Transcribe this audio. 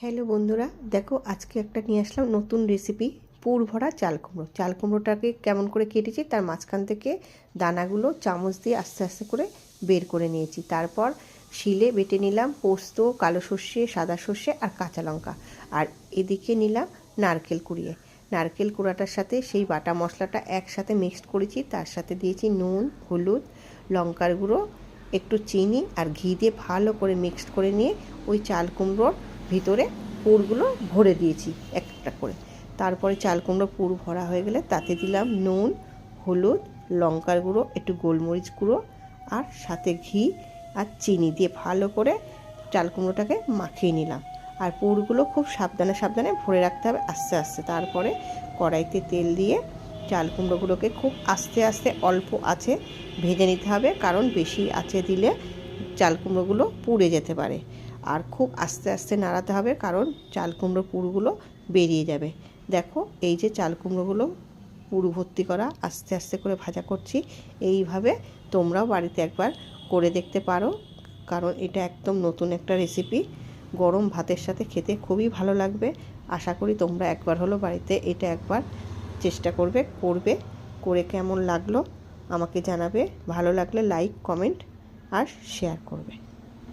Hello বন্ধুরা, দেখো আজকে একটা নিয়ে আসলাম নতুন রেসিপি। পুর ভরা চাল কুমড়ো। চাল কুমড়োটাকে কেমন করে কেটেছি তার মাঝখান থেকে দানাগুলো চামচ দিয়ে আস্তে আস্তে করে বের করে নিয়েছি। তারপর শিলে বেটে নিলাম পোস্ত, কালো সর্ষে, সাদা সর্ষে আর কাঁচা লঙ্কা। আর এদিকে নিলাম নারকেল কুড়িয়ে। নারকেল কুড়াটার সাথে সেই বাটা মশলাটা একসাথে মিক্সড করেছি। তার সাথে দিয়েছি নুন, হলুদ, লঙ্কার গুঁড়ো, একটু চিনি আর ঘি দিয়ে ভালো করে মিক্সড করে নিয়ে ওই চাল কুমড়োর ভিতরে পুরগুলো ভরে দিয়েছি একটা করে। তারপরে চাল কুমড়ো পুর ভরা হয়ে গেলে তাতে দিলাম নুন, হলুদ, লঙ্কার গুঁড়ো, একটু গোলমরিচ গুঁড়ো আর সাথে ঘি আর চিনি দিয়ে ভালো করে চাল কুমড়োটাকে মাখিয়ে নিলাম। আর পুরগুলো খুব সাবধানে সাবধানে ভরে রাখতে হবে আস্তে আস্তে। তারপরে কড়াইতে তেল দিয়ে চাল কুমড়োগুলোকে খুব আস্তে আস্তে অল্প আঁচে ভেজে নিতে হবে, কারণ বেশি আঁচে দিলে চাল কুমড়োগুলো পুড়ে যেতে পারে। আর খুব আস্তে আস্তে নাড়াতে হবে, কারণ চাল কুমড়ো পুরগুলো বেরিয়ে যাবে। দেখো এই যে চাল কুমড়োগুলো পুর ভর্তি করা আস্তে আস্তে করে ভাজা করছি। এইভাবে তোমরাও বাড়িতে একবার করে দেখতে পারো, কারণ এটা একদম নতুন একটা রেসিপি। গরম ভাতের সাথে খেতে খুবই ভালো লাগবে। আশা করি তোমরা একবার হলো বাড়িতে এটা একবার চেষ্টা করবে। করে কেমন লাগলো আমাকে জানাবে। ভালো লাগলে লাইক, কমেন্ট আর শেয়ার করবে।